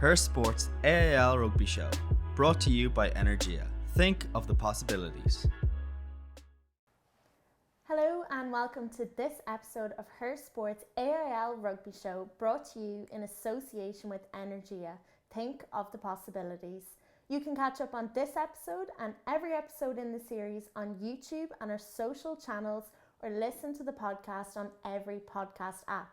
Her Sports AIL Rugby Show, brought to you by Energia. Think of the possibilities. Hello and welcome to this episode of Her Sports AIL Rugby Show, brought to you in association with Energia. Think of the possibilities. You can catch up on this episode and every episode in the series on YouTube and our social channels, or listen to the podcast on every podcast app.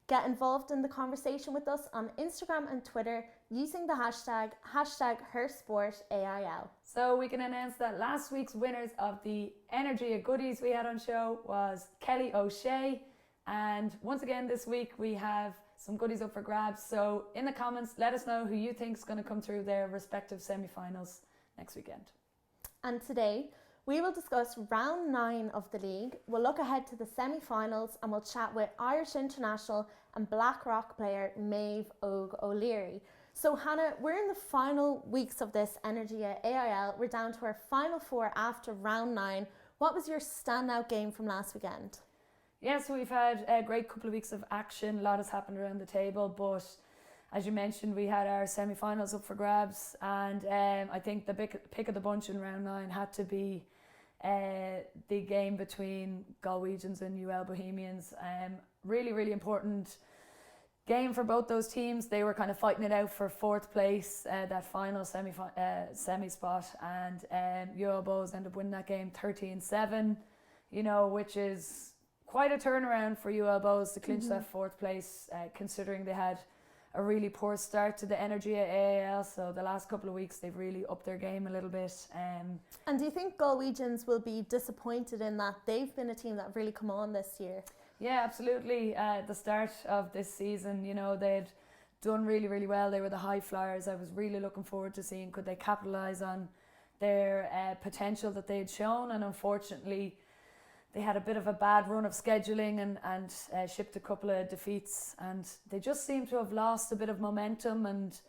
Get involved in the conversation with us on Instagram and Twitter using the hashtag HerSportAIL. So we can announce that last week's winners of the Energia goodies we had on show was Kelly O'Shea, and once again this week we have some goodies up for grabs. So in the comments, let us know who you think is going to come through their respective semi-finals next weekend. And today we will discuss round 9 of the league. We'll look ahead to the semi-finals and we'll chat with Irish International and Blackrock player Maeve Óg O'Leary. So Hannah, we're in the final weeks of this Energia AIL. We're down to our final 4 after round 9. What was your standout game from last weekend? Yeah, so we've had a great couple of weeks of action. A lot has happened around the table, but as you mentioned, we had our semi-finals up for grabs, and I think the pick of the bunch in round 9 had to be the game between Galwegians and UL Bohemians. Really important game for both those teams. They were kind of fighting it out for 4th place, that final semi spot, and UL Bohs ended up winning that game 13-7, which is quite a turnaround for UL Bohs to clinch that 4th place, considering they had a really poor start to the Energia AIL. So the last couple of weeks they've really upped their game a little bit. And do you think Galwegians will be disappointed in that? They've been a team that have really come on this year. Yeah, absolutely. At the start of this season, they'd done really well. They were the high flyers. I was really looking forward to seeing could they capitalise on their potential that they'd shown, and unfortunately they had a bit of a bad run of scheduling and shipped a couple of defeats, and they just seem to have lost a bit of momentum. And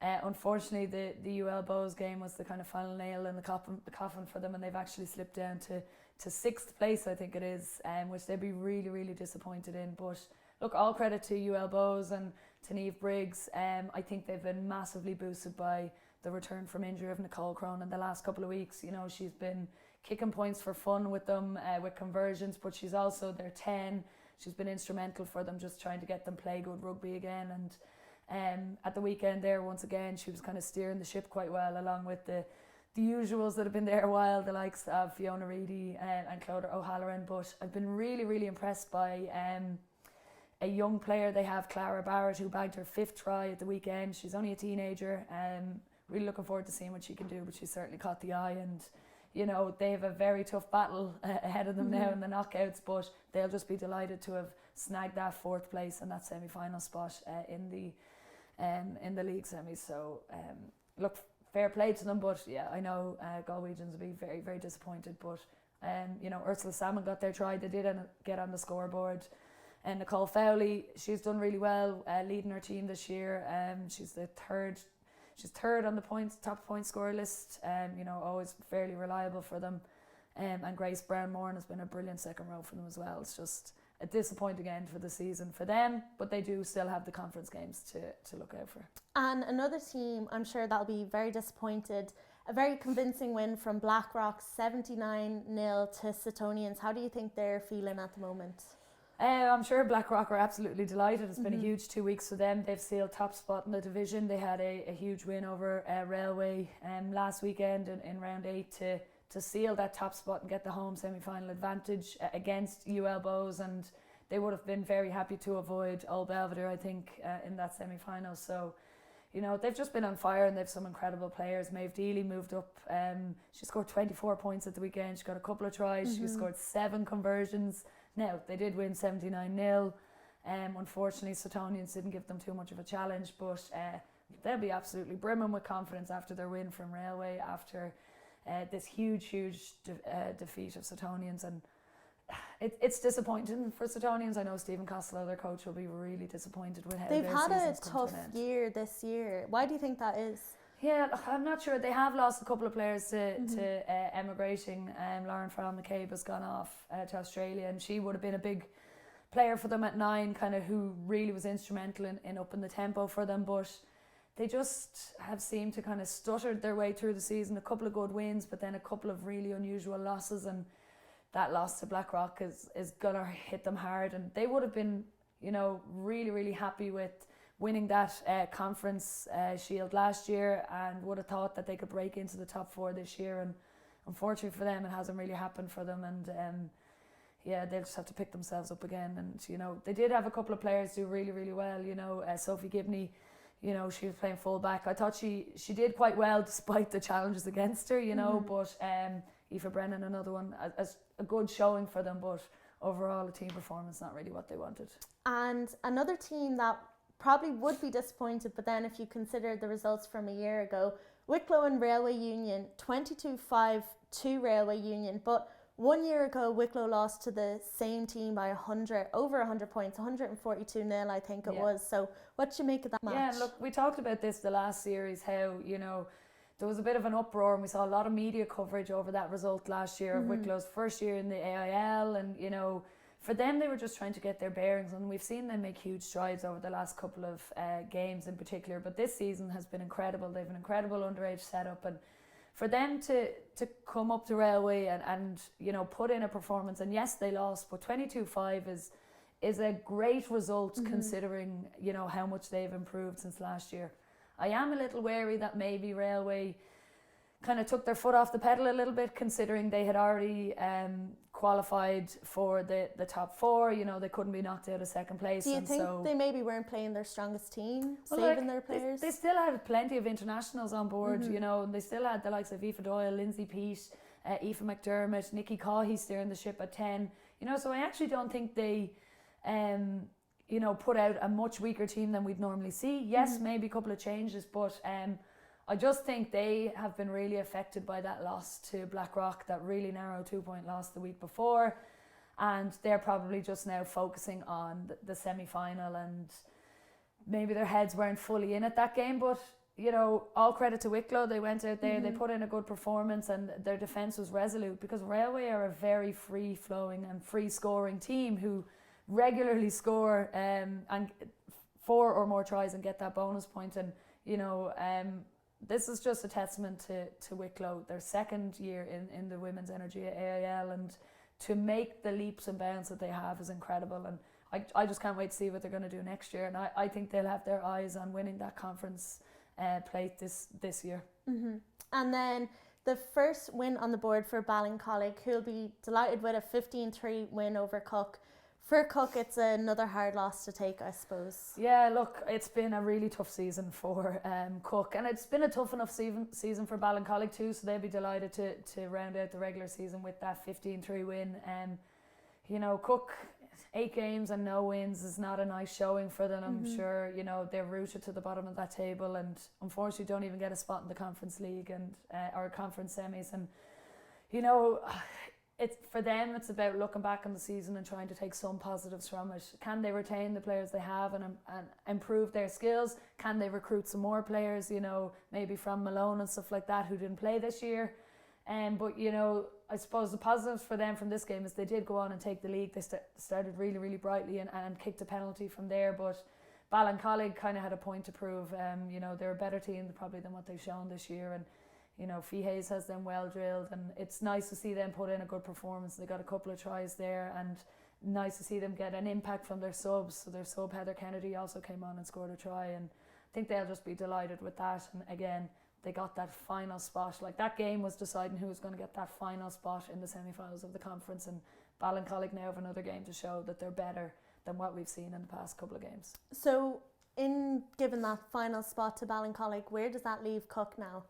unfortunately the UL Bohs game was the kind of final nail in the coffin for them, and they've actually slipped down to 6th place, I think it is, which they'd be really disappointed in. But look, all credit to UL Bohs and to Maeve Briggs. I think they've been massively boosted by the return from injury of Nicole Crone in the last couple of weeks. She's been kicking points for fun with them, with conversions, but she's also their 10. She's been instrumental for them, just trying to get them play good rugby again. And at the weekend there, once again, she was kind of steering the ship quite well, along with the usuals that have been there a while, the likes of Fiona Reedy and Clodagh O'Halloran. But I've been really impressed by a young player they have, Clara Barrett, who bagged her 5th try at the weekend. She's only a teenager. Really looking forward to seeing what she can do, but she certainly caught the eye. And they have a very tough battle ahead of them now in the knockouts, but they'll just be delighted to have snagged that 4th place and that semi-final spot in the league semis. So look, fair play to them, but yeah, I know Galwegians will be very disappointed. But Ursula Salmon got their try. They did get on the scoreboard, and Nicole Fowley, she's done really well leading her team this year. She's third on the top point scorer list, always fairly reliable for them. And Grace Brown-Moran has been a brilliant second row for them as well. It's just a disappointing end for the season for them, but they do still have the conference games to look out for. And another team, I'm sure that'll be very disappointed. A very convincing win from Blackrock, 79-0 to Suttonians. How do you think they're feeling at the moment? I'm sure Blackrock are absolutely delighted. It's been a huge 2 weeks for them. They've sealed top spot in the division. They had a huge win over Railway last weekend in round 8 to seal that top spot and get the home semi-final advantage against UL Bohs, and they would have been very happy to avoid Old Belvedere, I think, in that semi-final. So they've just been on fire, and they've some incredible players. Maeve Deely moved up. She scored 24 points at the weekend. She got a couple of tries. She scored 7 conversions. Now, they did win 79-0. Unfortunately, Suttonians didn't give them too much of a challenge, but they'll be absolutely brimming with confidence after their win from Railway, after this huge defeat of Suttonians. And it's disappointing for Suttonians. I know Stephen Costello, their coach, will be really disappointed with how they've their had a season's come tough to an end. year this year. Why do you think that is? Yeah, I'm not sure. They have lost a couple of players to emigrating. Lauren Farrell McCabe has gone off to Australia, and she would have been a big player for them at 9, kind of who really was instrumental in upping the tempo for them. But they just have seemed to kind of stuttered their way through the season. A couple of good wins, but then a couple of really unusual losses, and that loss to Blackrock is gonna hit them hard. And they would have been, you know, really, really happy with winning that conference shield last year, and would have thought that they could break into the top 4 this year. And unfortunately for them, it hasn't really happened for them. And yeah, they'll just have to pick themselves up again. And, you know, they did have a couple of players do really, really well. You know, Sophie Gibney, you know, she was playing full back. I thought she did quite well despite the challenges against her, you know. But Aoife Brennan, another one, as a good showing for them. But overall, a team performance, not really what they wanted. And another team that probably would be disappointed, but then if you consider the results from a year ago, Wicklow and Railway Union, 22-5 to Railway Union. But 1 year ago, Wicklow lost to the same team by over 100 points, 142-0, I think it was. So what do you make of that match? Yeah, look, we talked about this the last series, how, you know, there was a bit of an uproar, and we saw a lot of media coverage over that result last year of Wicklow's first year in the AIL. And, you know, for them, they were just trying to get their bearings, and we've seen them make huge strides over the last couple of games in particular. But this season has been incredible. They've an incredible underage setup, and for them to come up to Railway and you know, put in a performance, and yes, they lost, but 22-5 is a great result considering, you know, how much they've improved since last year. I am a little wary that maybe Railway kind of took their foot off the pedal a little bit, considering they had already qualified for the top 4. You know, they couldn't be knocked out of second place. Do you think they maybe weren't playing their strongest team, well, saving their players? They still had plenty of internationals on board, you know, and they still had the likes of Aoife Doyle, Lindsay Peat, Aoife McDermott, Nikki Caughey steering the ship at 10. You know, so I actually don't think they you know, put out a much weaker team than we'd normally see. Yes, maybe a couple of changes, but I just think they have been really affected by that loss to Blackrock, that really narrow 2-point loss the week before. And they're probably just now focusing on the semi-final, and maybe their heads weren't fully in at that game. But, you know, all credit to Wicklow. They went out there, they put in a good performance, and their defence was resolute, because Railway are a very free-flowing and free-scoring team who regularly score and 4 or more tries and get that bonus point. And, you know, this is just a testament to Wicklow, their second year in the Women's Energia AIL, and to make the leaps and bounds that they have is incredible. And I just can't wait to see what they're going to do next year. And I think they'll have their eyes on winning that conference plate this year. And then the first win on the board for Ballincollig, who'll be delighted with a 15-3 win over Cook. For Cook, it's another hard loss to take, I suppose. Yeah, look, it's been a really tough season for Cook, and it's been a tough enough season for Ballincollig too, so they'll be delighted to round out the regular season with that 15-3 win. You know, Cook, 8 games and no wins is not a nice showing for them. I'm sure, you know, they're rooted to the bottom of that table, and unfortunately don't even get a spot in the Conference League and or conference semis. And, you know, for them, it's about looking back on the season and trying to take some positives from it. Can they retain the players they have and improve their skills? Can they recruit some more players, you know, maybe from Malone and stuff like that, who didn't play this year? But, you know, I suppose the positives for them from this game is they did go on and take the league. They started really, really brightly and kicked a penalty from there. But Ballincollig kind of had a point to prove. You know, they're a better team probably than what they've shown this year. And, you know, Fee Hayes has them well drilled, and it's nice to see them put in a good performance. They got a couple of tries there, and nice to see them get an impact from their subs. So their sub Heather Kennedy also came on and scored a try, and I think they'll just be delighted with that. And again, they got that final spot. Like, that game was deciding who was going to get that final spot in the semi-finals of the conference, and Ballincollig now have another game to show that they're better than what we've seen in the past couple of games. So in giving that final spot to Ballincollig, where does that leave Cook now?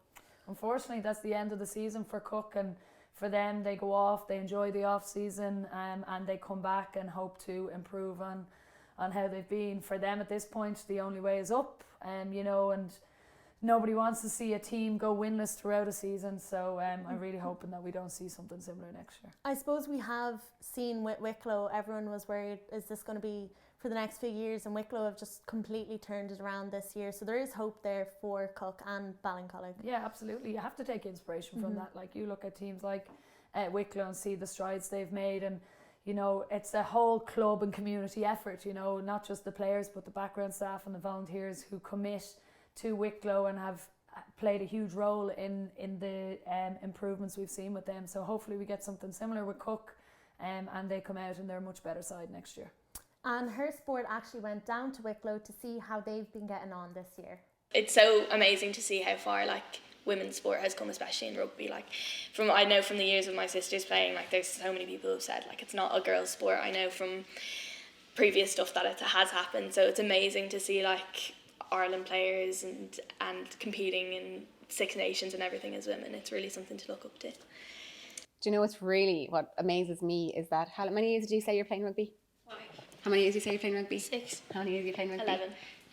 Unfortunately, that's the end of the season for Cook, and for them, they go off, they enjoy the off season, and they come back and hope to improve on how they've been. For them at this point, the only way is up, you know, and nobody wants to see a team go winless throughout a season. So I'm really hoping that we don't see something similar next year. I suppose we have seen with Wicklow, everyone was worried, is this going to be for the next few years? And Wicklow have just completely turned it around this year. So there is hope there for Cook and Ballincollig. Yeah, absolutely. You have to take inspiration from that. Like, you look at teams like Wicklow and see the strides they've made, and, you know, it's a whole club and community effort, you know, not just the players but the background staff and the volunteers who commit to Wicklow and have played a huge role in the improvements we've seen with them. So hopefully we get something similar with Cook, and they come out and they're a much better side next year. And her sport actually went down to Wicklow to see how they've been getting on this year. It's so amazing to see how far women's sport has come, especially in rugby. I know from the years of my sisters playing, there's so many people who've said it's not a girls' sport. I know from previous stuff that it has happened. So it's amazing to see Ireland players and competing in Six Nations and everything as women. It's really something to look up to. Do you know what amazes me is that how many years did you say you're playing rugby? 5. How many years did you say you're playing rugby? 6. How many years are you playing rugby? 11.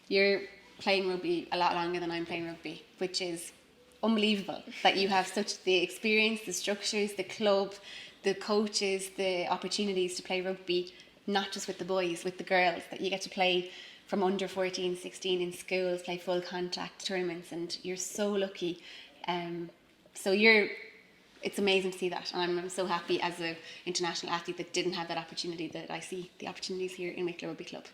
You're playing rugby a lot longer than I'm playing rugby, which is unbelievable that you have such the experience, the structures, the club, the coaches, the opportunities to play rugby, not just with the boys, with the girls, that you get to play from under 14, 16 in schools, play full contact tournaments, and you're so lucky. It's amazing to see that, and I'm so happy as an international athlete that didn't have that opportunity, that I see the opportunities here in Wicklow Rugby Club.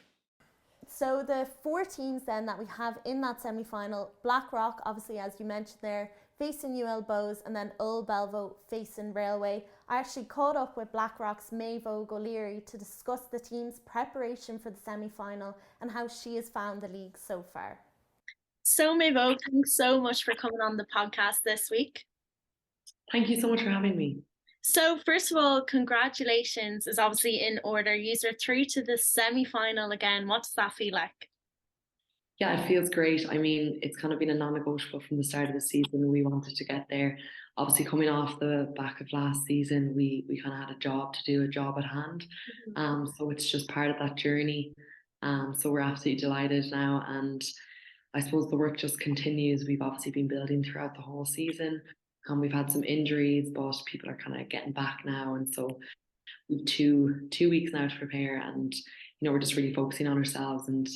So the 4 teams then that we have in that semi-final, Blackrock, obviously as you mentioned there, facing UL Bows, and then UL Belvedere facing Railway. I actually caught up with Blackrock's Maeve Óg O'Leary to discuss the team's preparation for the semi-final and how she has found the league so far. So Maeve Óg, thanks so much for coming on the podcast this week. Thank you so much for having me. So first of all, congratulations is obviously in order. You are through to the semi-final again. What does that feel like? Yeah, it feels great. I mean, it's kind of been a non-negotiable from the start of the season. We wanted to get there. Obviously, coming off the back of last season, we kind of had a job to do, a job at hand. So it's just part of that journey. So we're absolutely delighted now. And I suppose the work just continues. We've obviously been building throughout the whole season. We've had some injuries, but people are kind of getting back now. And so we've two weeks now to prepare. And, we're just really focusing on ourselves, and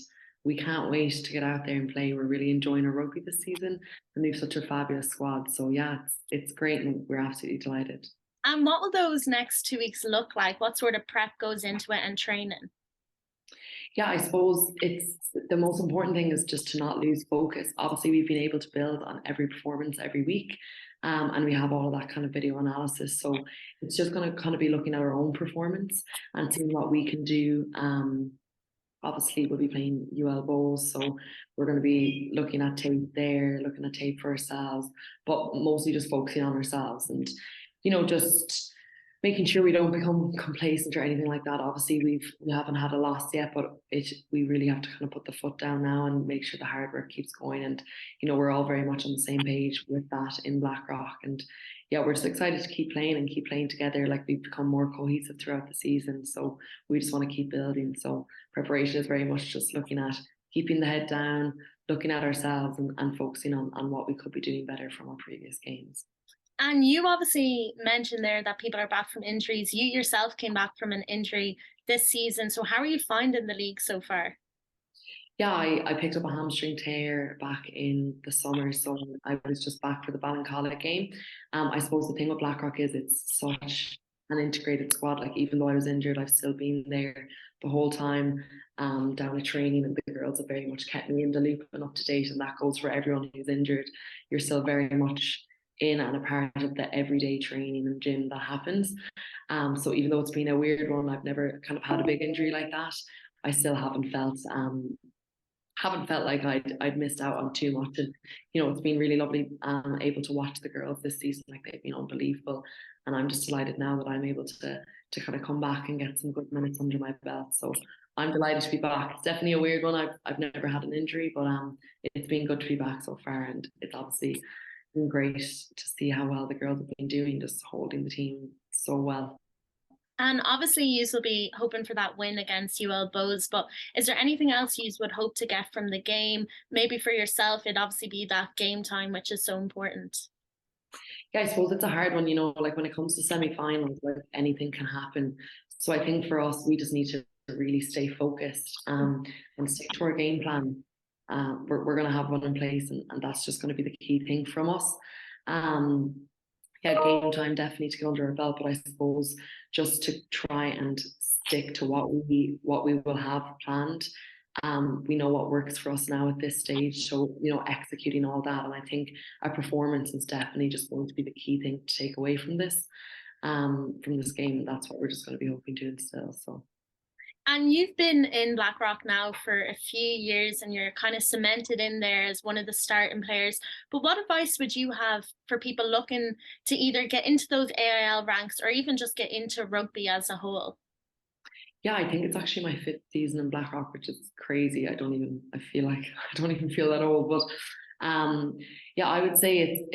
we can't wait to get out there and play. We're really enjoying our rugby this season, and we've such a fabulous squad. So yeah, it's great, and we're absolutely delighted. And what will those next 2 weeks look like? What sort of prep goes into it and training? Yeah, I suppose it's the most important thing is just to not lose focus. Obviously, we've been able to build on every performance every week, and we have all of that kind of video analysis. So it's just going to kind of be looking at our own performance and seeing what we can do. Obviously, we'll be playing UL Bowls, so we're going to be looking at tape there, looking at tape for ourselves, but mostly just focusing on ourselves and, just making sure we don't become complacent or anything like that. Obviously, we haven't had a loss yet, but we really have to kind of put the foot down now and make sure the hard work keeps going. And, we're all very much on the same page with that in Blackrock. And yeah, we're just excited to keep playing together. We've become more cohesive throughout the season. So we just want to keep building. So preparation is very much just looking at keeping the head down, looking at ourselves and focusing on what we could be doing better from our previous games. And you obviously mentioned there that people are back from injuries. You yourself came back from an injury this season. So how are you finding the league so far? Yeah, I picked up a hamstring tear back in the summer, so I was just back for the College game. I suppose the thing with Blackrock is it's such an integrated squad. Even though I was injured, I've still been there the whole time, down at training, and the girls have very much kept me in the loop and up to date, and that goes for everyone who's injured. You're still very much in and a part of the everyday training and gym that happens. So even though it's been a weird one, I've never kind of had a big injury like that. I still haven't felt like I'd missed out on too much. And it's been really lovely able to watch the girls this season. They've been unbelievable, and I'm just delighted now that I'm able to kind of come back and get some good minutes under my belt. So I'm delighted to be back. It's definitely a weird one. I've never had an injury, but it's been good to be back so far, and it's obviously been great to see how well the girls have been doing, just holding the team so well. And obviously you will be hoping for that win against UL Bows, but is there anything else you would hope to get from the game? Maybe for yourself, it'd obviously be that game time, which is so important. Yeah, I suppose it's a hard one, when it comes to semi-finals, anything can happen. So I think for us, we just need to really stay focused and stick to our game plan. We're going to have one in place, and that's just going to be the key thing from us. Game time definitely to get under our belt, but I suppose just to try and stick to what we will have planned We know what works for us now at this stage. So, executing all that. And I think our performance is definitely just going to be the key thing to take away from this game. And that's what we're just going to be hoping to instill. So. And you've been in Blackrock now for a few years and you're kind of cemented in there as one of the starting players. But what advice would you have for people looking to either get into those AIL ranks or even just get into rugby as a whole? Yeah, I think it's actually my 5th season in Blackrock, which is crazy. I don't even feel that old. But yeah, I would say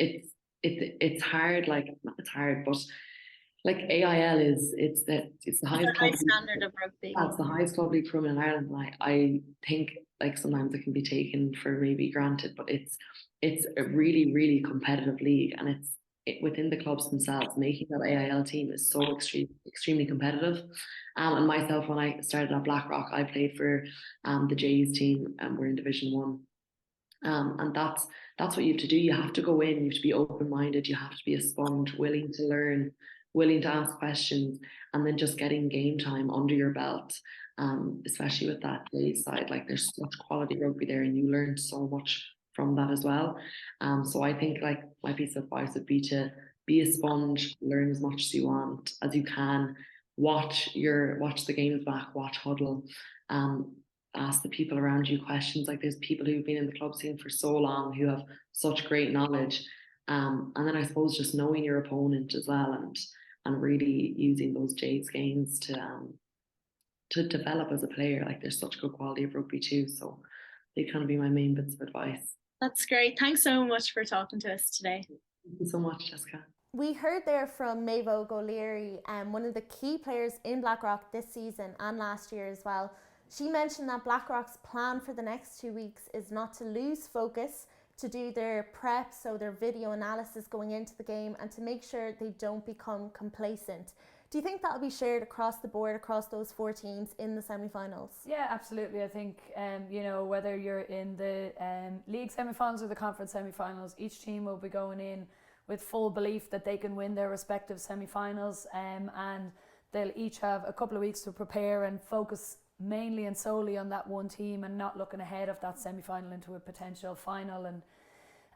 it's hard. Like, not it's hard, but like AIL it's the highest high standard of rugby. That's the highest club league program in Ireland. And I think like sometimes it can be taken for maybe granted, but it's a really, really competitive league, and within the clubs themselves, making that AIL team is so extremely competitive. And myself, when I started at Blackrock, I played for the Jays team, and we're in Division 1. And that's what you have to do. You have to go in, you have to be open-minded, you have to be a sponge, willing to learn, willing to ask questions, and then just getting game time under your belt, especially with that Jays side. Like, there's such quality rugby there, and you learn so much from that as well. So I think like my piece of advice would be to be a sponge, learn as much as you want, as you can, watch the games back, watch huddle, ask the people around you questions. Like, there's people who've been in the club scene for so long who have such great knowledge. And then I suppose just knowing your opponent as well, and really using those Jays games to develop as a player. Like, there's such good quality of rugby too. So they kind of be my main bits of advice. That's great. Thanks so much for talking to us today. Thank you so much, Jessica. We heard there from Maeve Óg O'Leary, one of the key players in Blackrock this season and last year as well. She mentioned that Blackrock's plan for the next 2 weeks is not to lose focus, to do their prep, so their video analysis going into the game, and to make sure they don't become complacent. Do you think that'll be shared across the board, across those 4 teams in the semi-finals? Yeah, absolutely. I think, whether you're in the league semi-finals or the conference semi-finals, each team will be going in with full belief that they can win their respective semi-finals, and they'll each have a couple of weeks to prepare and focus mainly and solely on that one team, and not looking ahead of that semi-final into a potential final. And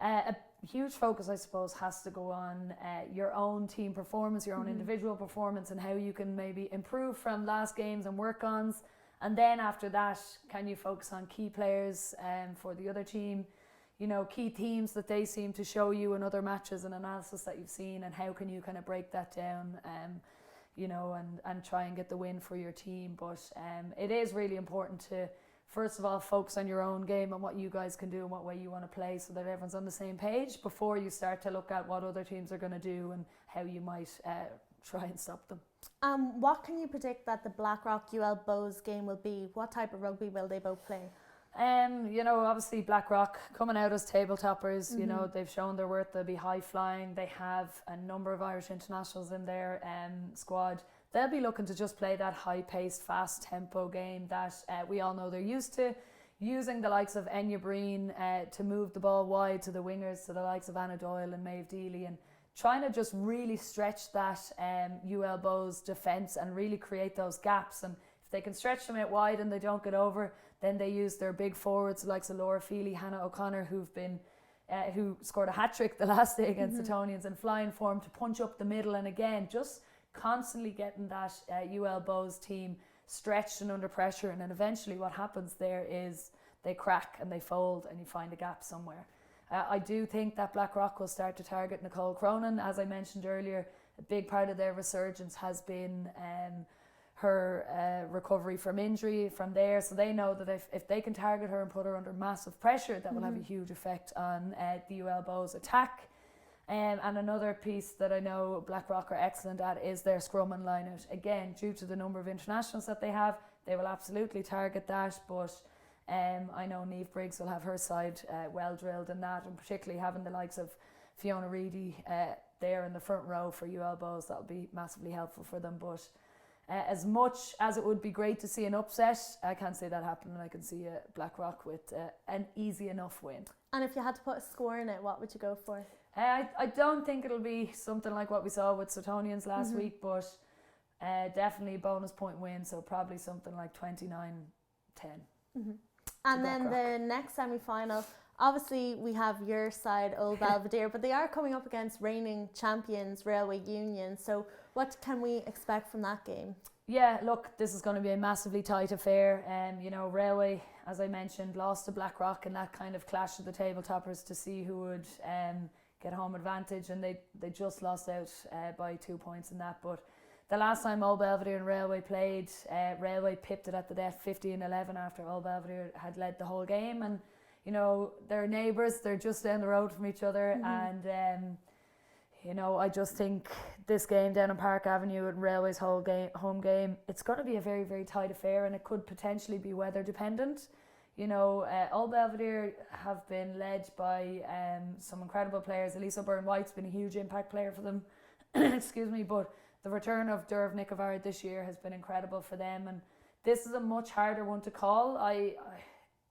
a huge focus, I suppose, has to go on your own team performance, your own individual performance, and how you can maybe improve from last games and work ons. And then after that, can you focus on key players for the other team, key themes that they seem to show you in other matches and analysis that you've seen, and how can you kind of break that down, and try and get the win for your team. But it is really important to, first of all, focus on your own game and what you guys can do and what way you want to play, so that everyone's on the same page before you start to look at what other teams are going to do and how you might try and stop them. What can you predict that the Blackrock UL Bows game will be? What type of rugby will they both play? Obviously Blackrock coming out as table toppers, they've shown their worth. They'll be high flying. They have a number of Irish internationals in their squad. They'll be looking to just play that high-paced, fast-tempo game that we all know they're used to, using the likes of Enya Breen to move the ball wide to the wingers, to the likes of Anna Doyle and Maeve Deely, and trying to just really stretch that UL Bows defence and really create those gaps. And if they can stretch them out wide and they don't get over, then they use their big forwards, the likes of Laura Feely, Hannah O'Connor, who scored a hat-trick the last day against Suttonians, in flying form to punch up the middle. And again, just constantly getting that UL Bows team stretched and under pressure. And then eventually what happens there is they crack and they fold, and you find a gap somewhere. I do think that Blackrock will start to target Nicole Cronin. As I mentioned earlier, a big part of their resurgence has been her recovery from injury from there. So they know that if they can target her and put her under massive pressure, that will have a huge effect on the UL Bows attack. And another piece that I know Blackrock are excellent at is their scrum and line-out. Again, due to the number of internationals that they have, they will absolutely target that. But I know Niamh Briggs will have her side well drilled in that, and particularly having the likes of Fiona Reedy there in the front row for UL Bows, that'll be massively helpful for them. But as much as it would be great to see an upset, I can't see that happening. I can see Blackrock with an easy enough win. And if you had to put a score in it, what would you go for? I don't think it'll be something like what we saw with Suttonians last week, but definitely a bonus point win, so probably something like 29-10. And then the next semi-final, obviously we have your side, Old Belvedere, but they are coming up against reigning champions, Railway Union. So what can we expect from that game? Yeah, look, this is going to be a massively tight affair. You know, Railway, as I mentioned, lost to Blackrock in that kind of clash of the table toppers to see who would get home advantage, and they just lost out by 2 points in that. But the last time Old Belvedere and Railway played, Railway pipped it at the death 15-11 after Old Belvedere had led the whole game. And, you know, they're neighbours, they're just down the road from each other. And, you know, I just think this game down on Park Avenue and Railway's home game, it's going to be a very, very tight affair, and it could potentially be weather dependent. You know, Old Belvedere have been led by some incredible players. Elise O'Byrne-White's been a huge impact player for them. Excuse me, but the return of Derv Nicovarad this year has been incredible for them, and this is a much harder one to call. I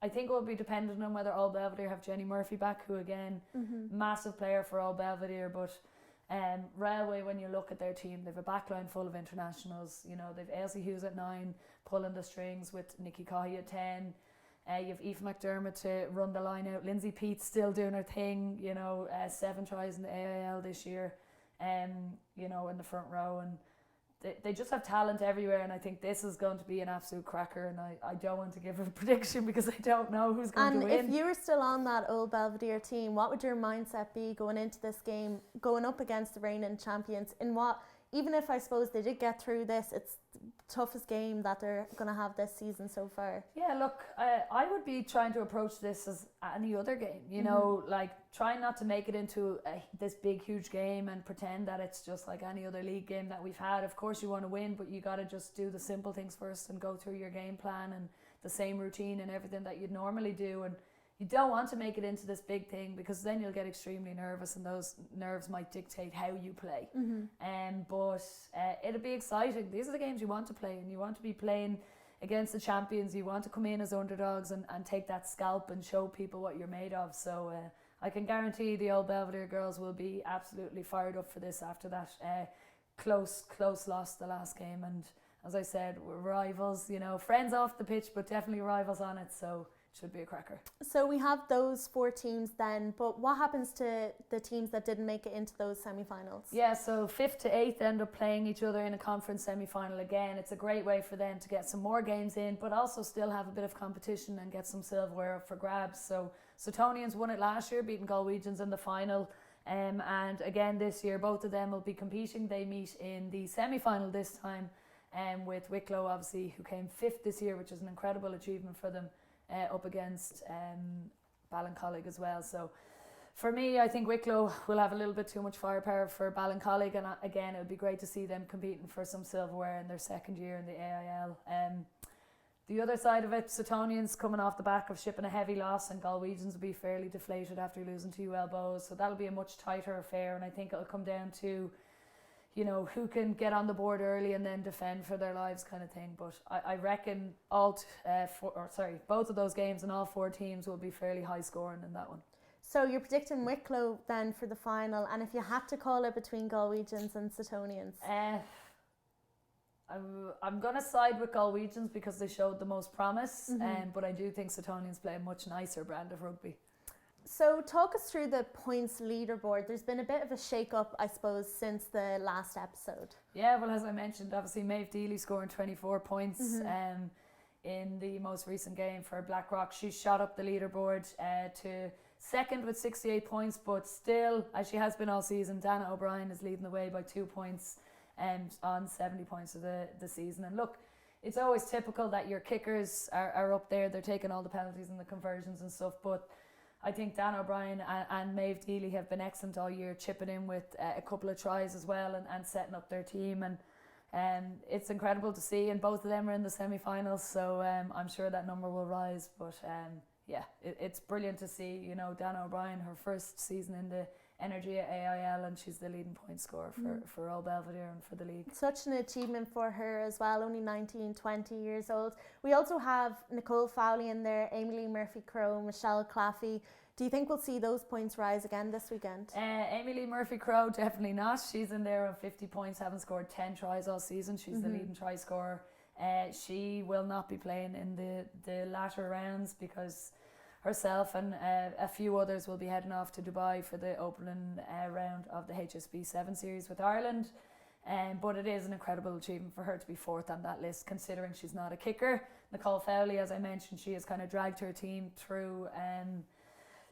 think it will be dependent on whether Old Belvedere have Jenny Murphy back, who again, massive player for Old Belvedere, but Railway, when you look at their team, they've a backline full of internationals. You know, they've Ailsie Hughes at 9, pulling the strings with Nikki Cahy at 10. You have Aoife McDermott to run the line out. Lindsay Pete's still doing her thing, you know, 7 tries in the AIL this year, you know, in the front row. And they just have talent everywhere, and I think this is going to be an absolute cracker, and I don't want to give a prediction because I don't know who's going to win. And if you were still on that Old Belvedere team, what would your mindset be going into this game, going up against the reigning champions, in what, even if I suppose they did get through this, it's the toughest game that they're going to have this season so far? Yeah, look, I would be trying to approach this as any other game, you know, like trying not to make it into this big, huge game and pretend that it's just like any other league game that we've had. Of course you want to win, but you got to just do the simple things first and go through your game plan and the same routine and everything that you'd normally do. And you don't want to make it into this big thing, because then you'll get extremely nervous, and those nerves might dictate how you play. But it'll be exciting. These are the games you want to play, and you want to be playing against the champions. You want to come in as underdogs and take that scalp and show people what you're made of. So I can guarantee the Old Belvedere girls will be absolutely fired up for this after that close loss the last game. And as I said, we're rivals, you know, friends off the pitch, but definitely rivals on it. So should be a cracker. So we have those 4 teams then, but what happens to the teams that didn't make it into those semi-finals? Yeah, so 5th to 8th end up playing each other in a conference semi-final again. It's a great way for them to get some more games in, but also still have a bit of competition and get some silverware up for grabs. So Suttonians won it last year, beating Galwegians in the final. And again this year, both of them will be competing. They meet in the semi-final this time, with Wicklow, obviously, who came 5th this year, which is an incredible achievement for them. Up against Ballincollig as well. So for me, I think Wicklow will have a little bit too much firepower for Ballincollig, and again, it would be great to see them competing for some silverware in their second year in the AIL. The other side of it, Suttonians coming off the back of shipping a heavy loss, and Galwegians will be fairly deflated after losing to UL Bohs, so that'll be a much tighter affair, and I think it'll come down to, you know, who can get on the board early and then defend for their lives kind of thing. But I reckon both of those games and all 4 teams will be fairly high scoring in that one. So you're predicting Wicklow then for the final, and if you had to call it between Galwegians and Suttonians? I'm going to side with Galwegians because they showed the most promise, but I do think Suttonians play a much nicer brand of rugby. So talk us through the points leaderboard. There's been a bit of a shake-up, I suppose, since the last episode. Yeah, well, as I mentioned, obviously Maeve Deely scoring 24 points in the most recent game for Blackrock. She shot up the leaderboard to 2nd with 68 points, but still, as she has been all season, Dana O'Brien is leading the way by 2 points on 70 points of the season. And look, it's always typical that your kickers are up there. They're taking all the penalties and the conversions and stuff, but I think Dan O'Brien and Maeve Deely have been excellent all year, chipping in with a couple of tries as well and setting up their team. And it's incredible to see, and both of them are in the semi-finals, so I'm sure that number will rise. But yeah, it's brilliant to see, you know, Dan O'Brien, her first season in the Energia AIL, and she's the leading point scorer for Old Belvedere and for the league. Such an achievement for her as well, only 19, 20 years old. We also have Nicole Fowley in there, Amy Lee Murphy-Crowe, Michelle Claffey. Do you think we'll see those points rise again this weekend? Amy Lee Murphy-Crowe, definitely not. She's in there on 50 points, having scored 10 tries all season. She's the leading try scorer. She will not be playing in the latter rounds because herself and a few others will be heading off to Dubai for the opening round of the HSB 7 series with Ireland. But it is an incredible achievement for her to be fourth on that list, considering she's not a kicker. Nicole Fowley, as I mentioned, she has kind of dragged her team through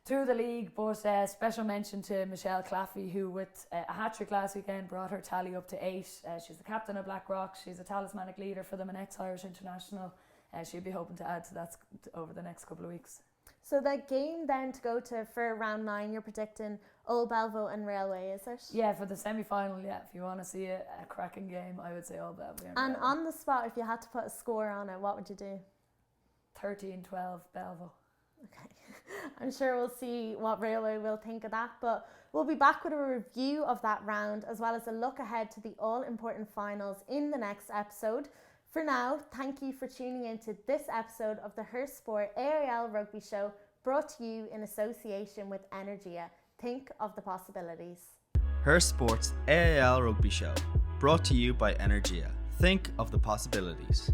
the league, but special mention to Michelle Claffey, who with a hat-trick last weekend brought her tally up to 8. She's the captain of Blackrock, she's a talismanic leader for them, an ex-Irish International. She'll be hoping to add to that over the next couple of weeks. So the game then to go to for round 9, you're predicting Old Belvedere and Railway, is it? Yeah, for the semi-final, yeah. If you want to see a cracking game, I would say Old Belvedere. And on the spot, if you had to put a score on it, what would you do? 13-12 Belvedere. Okay. I'm sure we'll see what Railway will think of that, but we'll be back with a review of that round as well as a look ahead to the all-important finals in the next episode. For now, thank you for tuning in to this episode of the Her Sport AIL Rugby Show, brought to you in association with Energia. Think of the possibilities. Her Sports AIL Rugby Show, brought to you by Energia. Think of the possibilities.